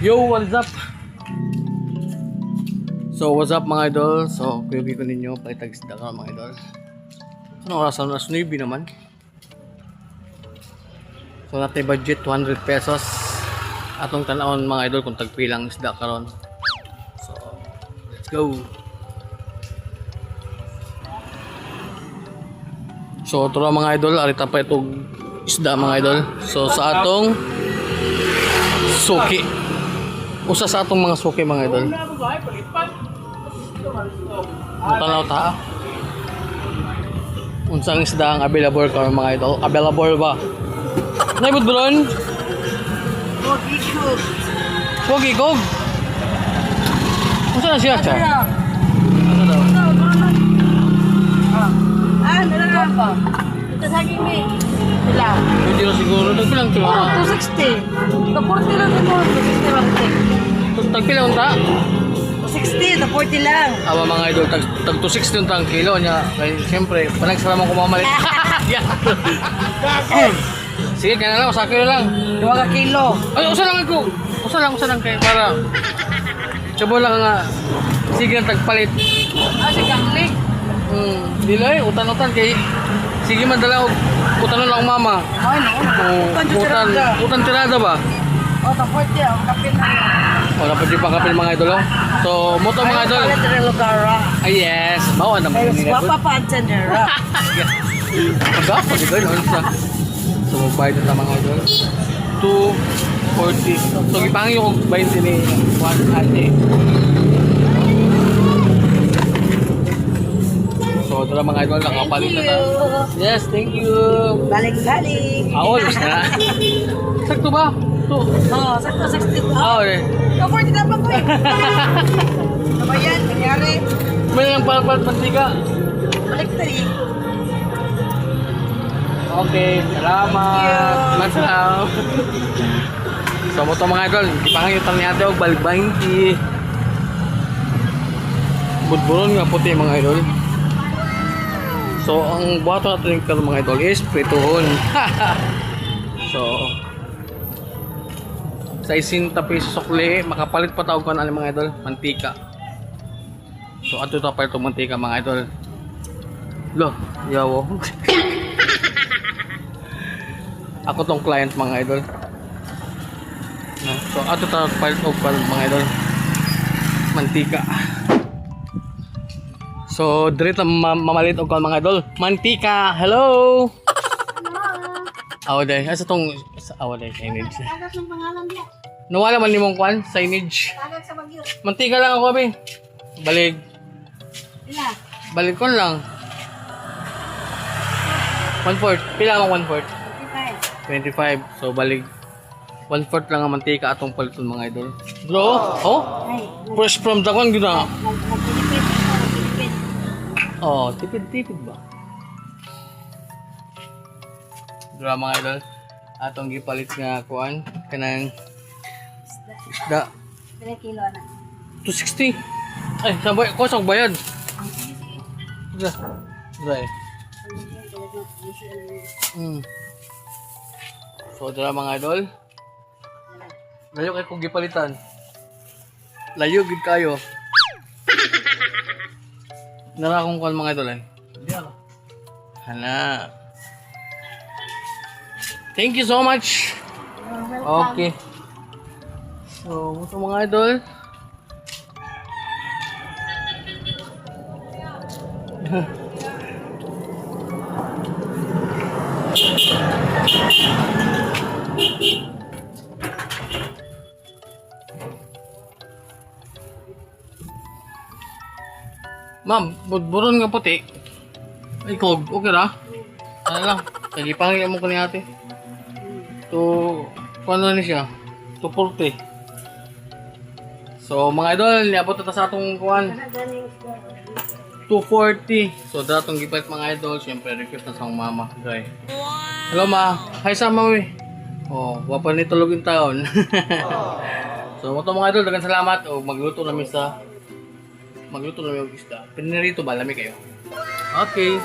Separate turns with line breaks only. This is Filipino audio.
Yo, what's up? So, what's up mga idol? So, kuyugi ko ninyo, palitag-isda ka mga idol. Anong orasan na? Snuibi naman. So, natin budget 200 pesos. Atong tanawon mga idol kung tagpilang isda karon. So, let's go. So, ito mga idol, arita pa itong isda mga idol. So, sa atong suki. Usa sa atong mga suki mga idol. Tanaw ta. Unsang isda ang available karon mga idol? Available ba? Naibot bron? Pogi kog. Unsa na siya cha? Ano daw?
Meron pa. Ito sa akin eh. Sila.
Hindi na siguro. Tagpilang kilo na.
260. Tapos lang ito. 260 lang ito.
Tagpilang unta?
260. Tapos lang.
Aba mga idol, tag 260 unta ang kilo niya. Kaya siyempre, panagsalaman ko mamalik. Sige, kaya na lang. Sa kilo lang.
2 kilo.
Ay, usa lang ako. Usa lang kayo para tsabo lang nga. Sige ang tagpalit.
Si Kakli.
Dili, utan-utan kay sige madala og utanon lang mama.
Ay, no.
Utan tirada ba?
Tapos yan. Kapil na yan.
Wala pa di pa kapil mga idol. So, mo to mga idol.
Ay, pala Lugara.
Ay yes, bawa naman
Ay,
ni
wapa pa ang tendera.
Pagkapo di gano'n sa. So, magbayad na mga idol. 240. So, ipangin yung 20 ni Juan Ate. So, ito lang mga idol, nakapalit na na. Yes, thank you.
Balik-balik.
Oras na. Sakto ba? Ito.
Oo, sakto 60.
Okay.
Kapag na pa ko eh. Ano ba yan? Nangyari?
May lang para mantika.
Balik tali.
Okay, salamat. Masalamat. So, mo ito mga idol, ipangayutan niya ito, balik 20. Budburon nga puti mga idol. So, ang buhato natin yung mga idol is prituhon. So, sa 60 pesos sukli, makapalit pa tawag ko na mga idol, mantika. So, ato ito pa itong mantika mga idol. Lo, yawo. Ako tong client mga idol. So, ato ito pa itong mga idol, mantika. So, direct na mamalit og mga idol. Mantika, hello! Hello! Awaday, asa tong awaday signage.
Tagas ng pangalan niya.
Nawala man nimong kwan, signage.
Tagas sa Bagyo.
Mantika lang ako, abi. Balig.
Ila.
Balig ko lang. 1/4. Pila ang 1/4? 25. So, balig. 1/4 lang ang mantika atong paliton mga idol. Bro, oh?
Ay.
Fresh from the kwan, gina.
Nagpilipin.
Oh, tipid-tipid ba? Dura mga idol, atong gipalit nga kuan kanang isda
Pila kilo na.
260. Ay, sabay ko sa bayad. Dra. Dra. So dura mga idol. Layo kay kong gipalitan. Layo gid kayo. Nara akong kuan mga idol eh. Hindi ako. Hala. Thank you so much. Okay. So, ito mga idol. Ma'am, budburon nga puti. Ay, kog. Okay ra? Ano lang. Nagipangin mo ko ni ate. To, paano na siya? 240. So, mga idol, niabot na sa atong kuwan. 240. So, datong gipalit mga idol. Siyempre, request na sa akong mama. Okay. Hello, ma. Hi, sama mo eh. Oh, wapa ni tulog yung taon. So, ito mga idol, dagan salamat. O, magluto namin yung isda. Pinirito ba? Lami kayo. Okay.